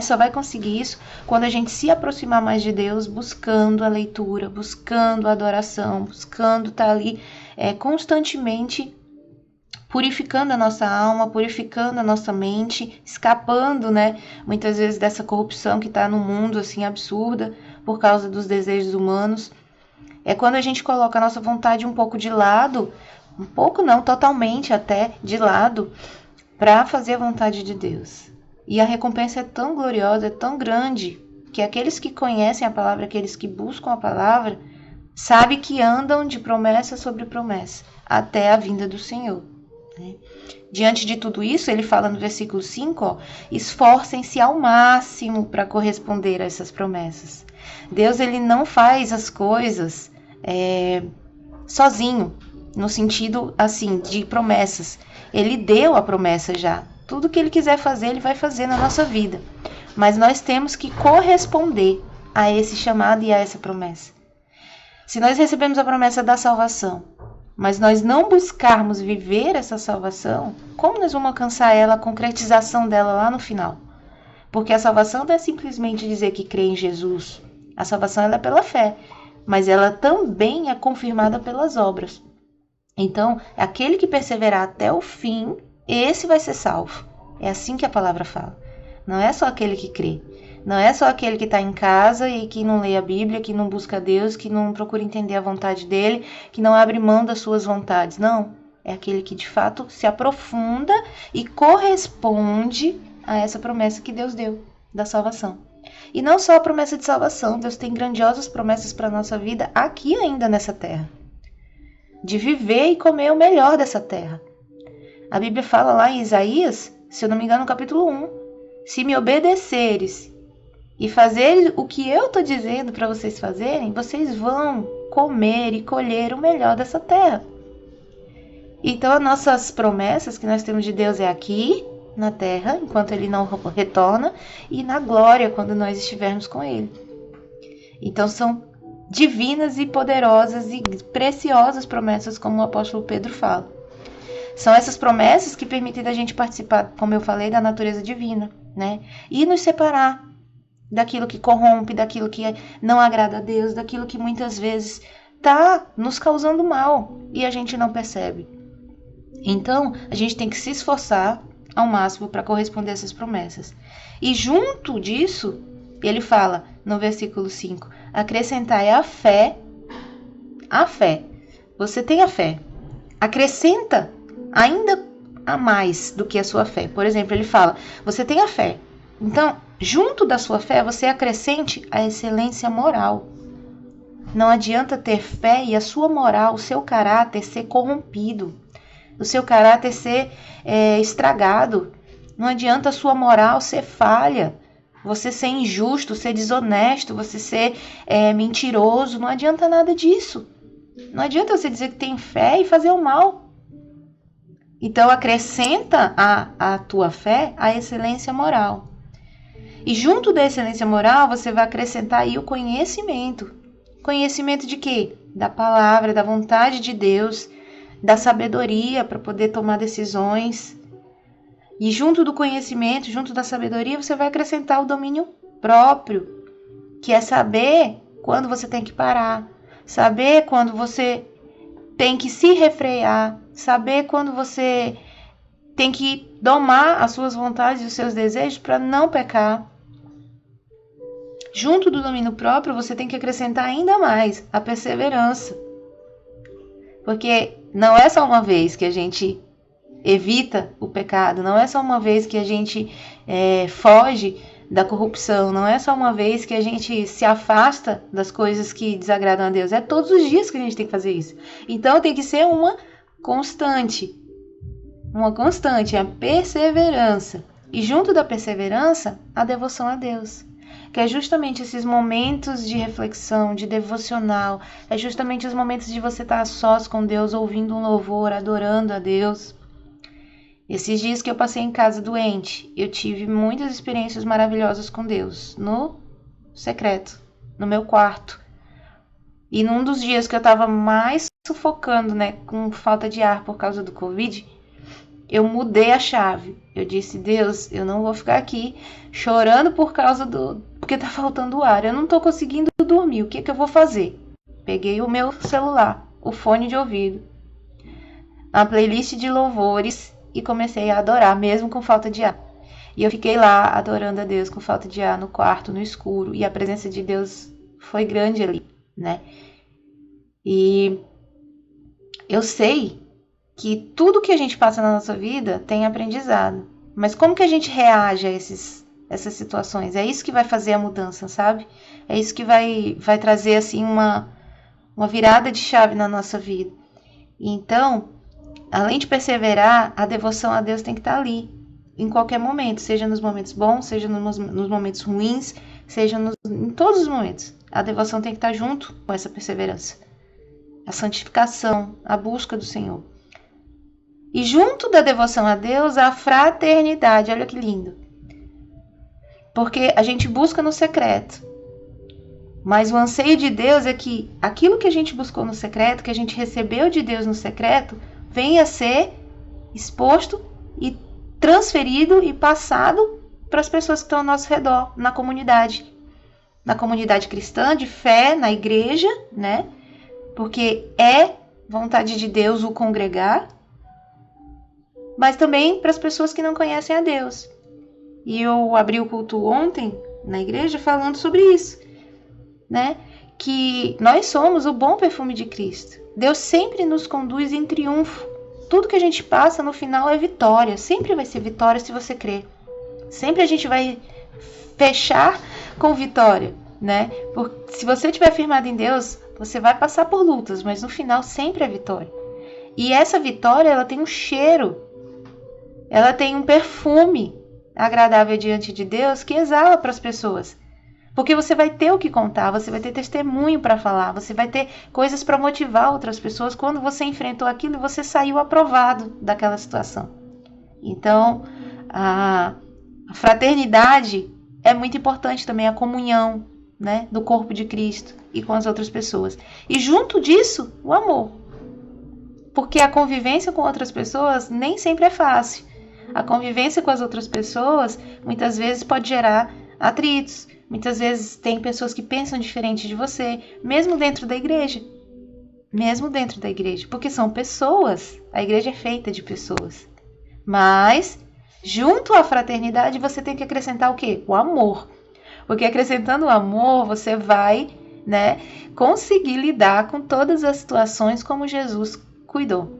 só vai conseguir isso quando a gente se aproximar mais de Deus, buscando a leitura, buscando a adoração, buscando estar ali constantemente purificando a nossa alma, purificando a nossa mente, escapando, muitas vezes dessa corrupção que está no mundo, assim, absurda, por causa dos desejos humanos. É quando a gente coloca a nossa vontade um pouco de lado, um pouco não, totalmente até de lado, para fazer a vontade de Deus. E a recompensa é tão gloriosa, é tão grande, que aqueles que conhecem a palavra, aqueles que buscam a palavra, sabem que andam de promessa sobre promessa, até a vinda do Senhor. Diante de tudo isso, ele fala no versículo 5, ó, esforcem-se ao máximo para corresponder a essas promessas. Deus, ele não faz as coisas sozinho, no sentido, assim, de promessas. Ele deu a promessa já. Tudo que ele quiser fazer, ele vai fazer na nossa vida. Mas nós temos que corresponder a esse chamado e a essa promessa. Se nós recebemos a promessa da salvação, mas nós não buscarmos viver essa salvação, como nós vamos alcançar ela, a concretização dela lá no final? Porque a salvação não é simplesmente dizer que crê em Jesus. A salvação ela é pela fé, mas ela também é confirmada pelas obras. Então, aquele que perseverar até o fim, esse vai ser salvo. É assim que a palavra fala. Não é só aquele que crê. Não é só aquele que está em casa e que não lê a Bíblia, que não busca Deus, que não procura entender a vontade dele, que não abre mão das suas vontades. Não. É aquele que de fato se aprofunda e corresponde a essa promessa que Deus deu da salvação. E não só a promessa de salvação, Deus tem grandiosas promessas para a nossa vida aqui ainda nessa terra. De viver e comer o melhor dessa terra. A Bíblia fala lá em Isaías, se eu não me engano, no capítulo 1, se me obedeceres e fazer o que eu estou dizendo para vocês fazerem, vocês vão comer e colher o melhor dessa terra. Então, as nossas promessas que nós temos de Deus é aqui, na terra, enquanto Ele não retorna, e na glória, quando nós estivermos com Ele. Então, são divinas e poderosas e preciosas promessas, como o apóstolo Pedro fala. São essas promessas que permitem a gente participar, como eu falei, da natureza divina, né? E nos separar daquilo que corrompe, daquilo que não agrada a Deus, daquilo que muitas vezes está nos causando mal e a gente não percebe. Então, a gente tem que se esforçar ao máximo para corresponder a essas promessas. E junto disso, ele fala no versículo 5, acrescentai a fé. Você tem a fé. Acrescenta ainda a mais do que a sua fé. Por exemplo, ele fala, você tem a fé. Então, junto da sua fé, você acrescente a excelência moral. Não adianta ter fé e a sua moral, o seu caráter ser corrompido. O seu caráter ser estragado. Não adianta a sua moral ser falha. Você ser injusto, ser desonesto, você ser mentiroso. Não adianta nada disso. Não adianta você dizer que tem fé e fazer o mal. Então, acrescenta à tua fé a excelência moral. E junto da excelência moral, você vai acrescentar aí o conhecimento. Conhecimento de quê? Da palavra, da vontade de Deus, da sabedoria para poder tomar decisões. E junto do conhecimento, junto da sabedoria, você vai acrescentar o domínio próprio, que é saber quando você tem que parar, saber quando você tem que se refrear, saber quando você tem que domar as suas vontades e os seus desejos para não pecar. Junto do domínio próprio, você tem que acrescentar ainda mais a perseverança. Porque não é só uma vez que a gente evita o pecado, não é só uma vez que a gente foge da corrupção, não é só uma vez que a gente se afasta das coisas que desagradam a Deus, é todos os dias que a gente tem que fazer isso. Então tem que ser uma constante, a perseverança. E junto da perseverança, a devoção a Deus. Que é justamente esses momentos de reflexão, de devocional, é justamente os momentos de você estar a sós com Deus, ouvindo um louvor, adorando a Deus. Esses dias que eu passei em casa doente, eu tive muitas experiências maravilhosas com Deus, no secreto, no meu quarto. E num dos dias que eu estava mais sufocando, com falta de ar por causa do Covid, eu mudei a chave. Eu disse, Deus, eu não vou ficar aqui chorando porque tá faltando ar. Eu não tô conseguindo dormir. O que eu vou fazer? Peguei o meu celular, o fone de ouvido, a playlist de louvores e comecei a adorar, mesmo com falta de ar. E eu fiquei lá adorando a Deus com falta de ar no quarto, no escuro. E a presença de Deus foi grande ali, E eu sei que tudo que a gente passa na nossa vida tem aprendizado. Mas como que a gente reage a essas situações? É isso que vai fazer a mudança, sabe? É isso que vai trazer assim uma virada de chave na nossa vida. Então, além de perseverar, a devoção a Deus tem que estar ali, em qualquer momento, seja nos momentos bons, seja nos momentos ruins, seja em todos os momentos. A devoção tem que estar junto com essa perseverança. A santificação, a busca do Senhor. E junto da devoção a Deus, a fraternidade. Olha que lindo. Porque a gente busca no secreto. Mas o anseio de Deus é que aquilo que a gente buscou no secreto, que a gente recebeu de Deus no secreto, venha a ser exposto e transferido e passado para as pessoas que estão ao nosso redor, na comunidade cristã, de fé, na igreja, né? Porque é vontade de Deus o congregar, mas também para as pessoas que não conhecem a Deus. E eu abri o culto ontem na igreja falando sobre isso, né? Que nós somos o bom perfume de Cristo. Deus sempre nos conduz em triunfo. Tudo que a gente passa no final é vitória. Sempre vai ser vitória se você crer. Sempre a gente vai fechar com vitória, né? Porque se você estiver firmado em Deus, você vai passar por lutas, mas no final sempre é vitória. E essa vitória, ela tem um cheiro, ela tem um perfume agradável diante de Deus que exala para as pessoas. Porque você vai ter o que contar, você vai ter testemunho para falar, você vai ter coisas para motivar outras pessoas quando você enfrentou aquilo e você saiu aprovado daquela situação. Então, a fraternidade é muito importante também, a comunhão, né, do corpo de Cristo e com as outras pessoas. E junto disso, o amor. Porque a convivência com outras pessoas nem sempre é fácil. A convivência com as outras pessoas muitas vezes pode gerar atritos. Muitas vezes tem pessoas que pensam diferente de você, mesmo dentro da igreja. Mesmo dentro da igreja. Porque são pessoas. A igreja é feita de pessoas. Mas, junto à fraternidade, você tem que acrescentar o quê? O amor. Porque acrescentando o amor, você vai, né, conseguir lidar com todas as situações como Jesus cuidou,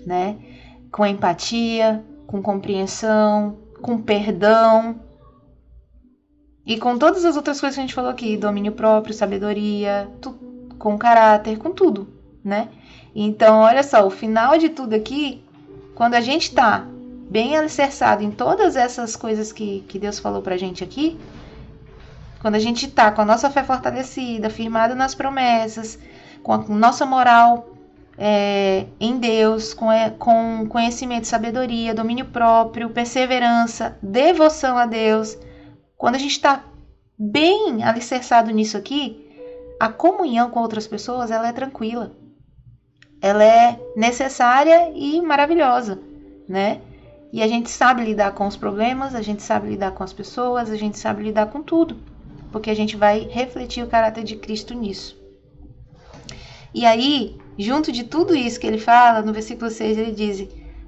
né? Com empatia, com compreensão, com perdão e com todas as outras coisas que a gente falou aqui, domínio próprio, sabedoria, com caráter, com tudo, né? Então, olha só, o final de tudo aqui, quando a gente está bem alicerçado em todas essas coisas que Deus falou pra gente aqui, quando a gente está com a nossa fé fortalecida, firmada nas promessas, com a nossa moral em Deus, com conhecimento, sabedoria, domínio próprio, perseverança, devoção a Deus. Quando a gente está bem alicerçado nisso aqui, a comunhão com outras pessoas, ela é tranquila. Ela é necessária e maravilhosa, né? E a gente sabe lidar com os problemas, a gente sabe lidar com as pessoas, a gente sabe lidar com tudo. Porque a gente vai refletir o caráter de Cristo nisso. E aí, junto de tudo isso que ele fala, no versículo 6 ele diz: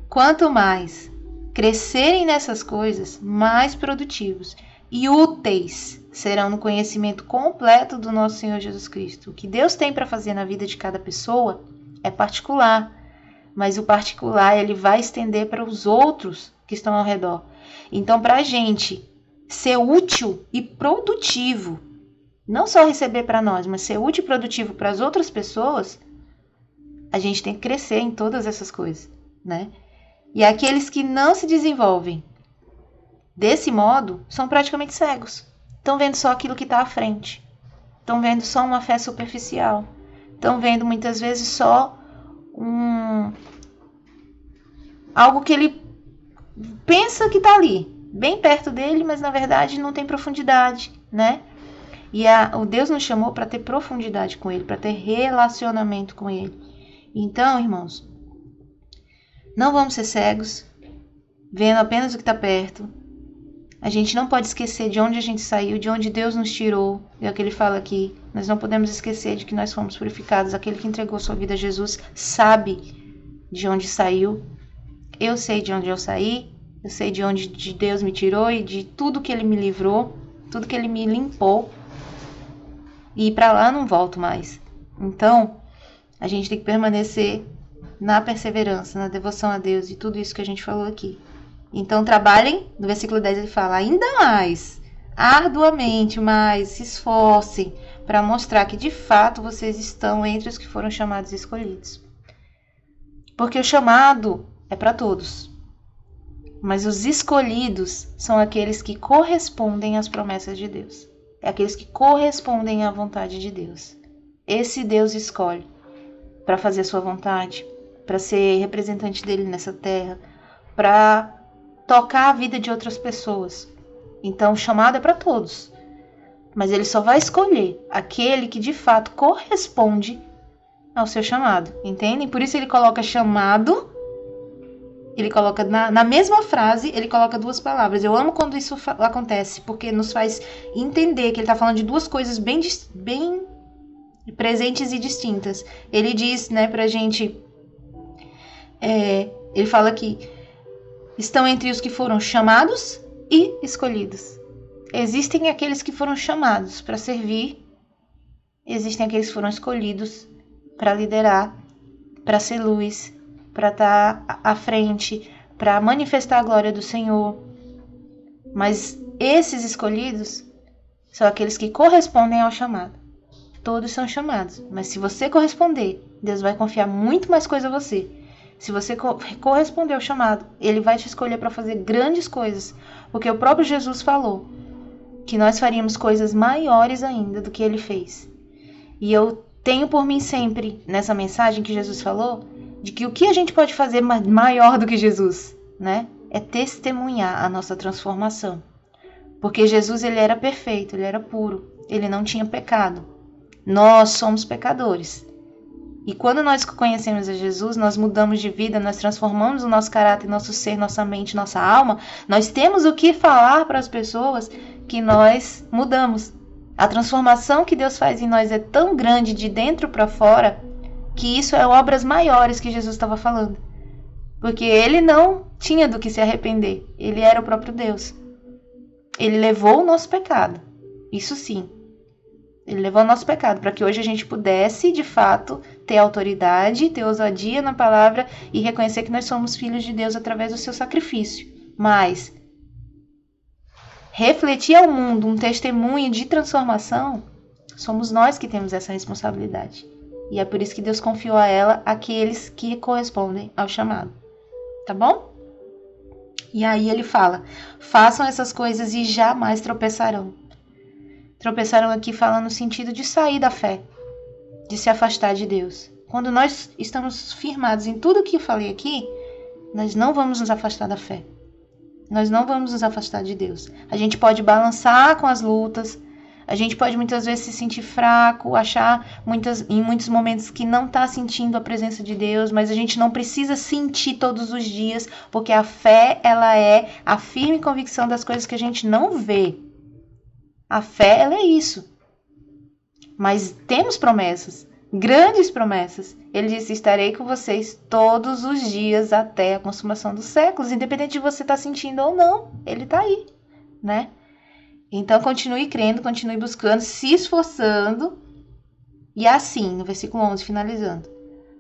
quanto mais crescerem nessas coisas, mais produtivos e úteis serão no conhecimento completo do nosso Senhor Jesus Cristo. O que Deus tem para fazer na vida de cada pessoa é particular, mas o particular ele vai estender para os outros que estão ao redor. Então, para a gente ser útil e produtivo, não só receber para nós, mas ser útil e produtivo para as outras pessoas, a gente tem que crescer em todas essas coisas, né? E aqueles que não se desenvolvem desse modo são praticamente cegos. Estão vendo só aquilo que está à frente. Estão vendo só uma fé superficial. Estão vendo muitas vezes só algo que ele pensa que está ali, bem perto dele, mas na verdade não tem profundidade, né? E o Deus nos chamou para ter profundidade com ele, para ter relacionamento com ele. Então, irmãos, não vamos ser cegos, vendo apenas o que está perto. A gente não pode esquecer de onde a gente saiu, de onde Deus nos tirou. É o que ele fala aqui. Nós não podemos esquecer de que nós fomos purificados. Aquele que entregou sua vida a Jesus sabe de onde saiu. Eu sei de onde eu saí. Eu sei de onde Deus me tirou e de tudo que ele me livrou, tudo que ele me limpou. E para lá eu não volto mais. Então, a gente tem que permanecer na perseverança, na devoção a Deus e tudo isso que a gente falou aqui. Então, trabalhem, no versículo 10 ele fala, ainda mais, arduamente mais, se esforcem para mostrar que de fato vocês estão entre os que foram chamados e escolhidos. Porque o chamado é para todos. Mas os escolhidos são aqueles que correspondem às promessas de Deus. É aqueles que correspondem à vontade de Deus. Esse Deus escolhe para fazer a sua vontade, para ser representante dele nessa terra, para tocar a vida de outras pessoas. Então o chamado é para todos. Mas ele só vai escolher aquele que de fato corresponde ao seu chamado. Entendem? Por isso ele coloca chamado. Ele coloca na mesma frase, ele coloca duas palavras. Eu amo quando isso acontece, porque nos faz entender que ele está falando de duas coisas bem presentes e distintas. Ele diz, né, pra gente, ele fala que estão entre os que foram chamados e escolhidos. Existem aqueles que foram chamados para servir, existem aqueles que foram escolhidos para liderar, para ser luz, para estar à frente, para manifestar a glória do Senhor. Mas esses escolhidos são aqueles que correspondem ao chamado. Todos são chamados, mas se você corresponder, Deus vai confiar muito mais coisa a você. Se você corresponder ao chamado, Ele vai te escolher para fazer grandes coisas, porque o próprio Jesus falou que nós faríamos coisas maiores ainda do que Ele fez. E eu tenho por mim sempre, nessa mensagem que Jesus falou, de que o que a gente pode fazer maior do que Jesus, né? É testemunhar a nossa transformação. Porque Jesus, ele era perfeito, ele era puro, ele não tinha pecado. Nós somos pecadores. E quando nós conhecemos a Jesus, nós mudamos de vida, nós transformamos o nosso caráter, nosso ser, nossa mente, nossa alma. Nós temos o que falar para as pessoas que nós mudamos. A transformação que Deus faz em nós é tão grande de dentro para fora, que isso é obras maiores que Jesus estava falando. Porque ele não tinha do que se arrepender. Ele era o próprio Deus. Ele levou o nosso pecado. Isso sim. Ele levou o nosso pecado para que hoje a gente pudesse, de fato, ter autoridade, ter ousadia na palavra e reconhecer que nós somos filhos de Deus através do seu sacrifício. Mas refletir ao mundo um testemunho de transformação, somos nós que temos essa responsabilidade. E é por isso que Deus confiou a ela aqueles que correspondem ao chamado. Tá bom? E aí ele fala, façam essas coisas e jamais tropeçarão. Tropeçarão aqui falando no sentido de sair da fé, de se afastar de Deus. Quando nós estamos firmados em tudo que eu falei aqui, nós não vamos nos afastar da fé. Nós não vamos nos afastar de Deus. A gente pode balançar com as lutas, a gente pode muitas vezes se sentir fraco, achar em muitos momentos que não está sentindo a presença de Deus, mas a gente não precisa sentir todos os dias, porque a fé, ela é a firme convicção das coisas que a gente não vê. A fé, ela é isso. Mas temos promessas, grandes promessas. Ele disse, estarei com vocês todos os dias até a consumação dos séculos, independente de você estar sentindo ou não, ele está aí, né? Então, continue crendo, continue buscando, se esforçando. E assim, no versículo 11, finalizando.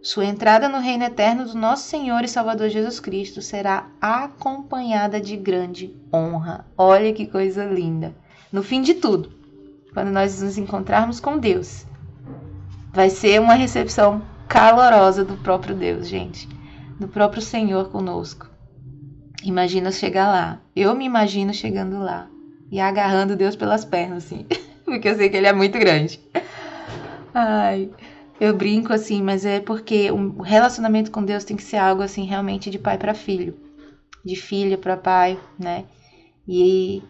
Sua entrada no reino eterno do nosso Senhor e Salvador Jesus Cristo será acompanhada de grande honra. Olha que coisa linda. No fim de tudo, quando nós nos encontrarmos com Deus, vai ser uma recepção calorosa do próprio Deus, gente. Do próprio Senhor conosco. Imagina chegar lá. Eu me imagino chegando lá. E agarrando Deus pelas pernas, assim. Porque eu sei que Ele é muito grande. Ai, eu brinco assim, mas é porque o relacionamento com Deus tem que ser algo assim, realmente de pai para filho. De filho para pai, né? E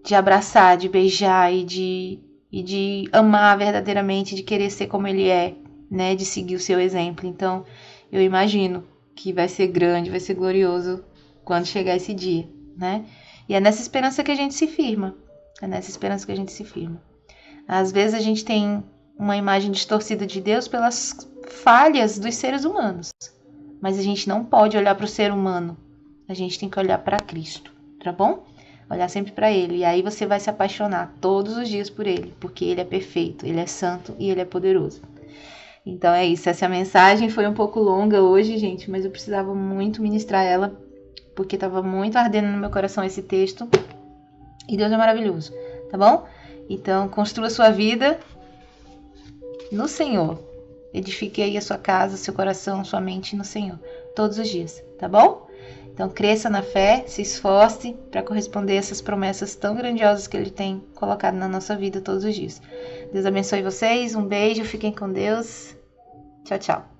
de abraçar, de beijar e de amar verdadeiramente, de querer ser como Ele é, né? De seguir o seu exemplo. Então, eu imagino que vai ser grande, vai ser glorioso quando chegar esse dia, né? E é nessa esperança que a gente se firma. É nessa esperança que a gente se firma. Às vezes a gente tem uma imagem distorcida de Deus pelas falhas dos seres humanos. Mas a gente não pode olhar para o ser humano. A gente tem que olhar para Cristo, tá bom? Olhar sempre para Ele. E aí você vai se apaixonar todos os dias por Ele. Porque Ele é perfeito, Ele é santo e Ele é poderoso. Então é isso. Essa mensagem foi um pouco longa hoje, gente. Mas eu precisava muito ministrar ela. Porque estava muito ardendo no meu coração esse texto. E Deus é maravilhoso, tá bom? Então, construa sua vida no Senhor. Edifique aí a sua casa, seu coração, sua mente no Senhor. todos os dias, tá bom? Então cresça na fé, se esforce para corresponder a essas promessas tão grandiosas que Ele tem colocado na nossa vida todos os dias. Deus abençoe vocês, um beijo, fiquem com Deus. Tchau, tchau.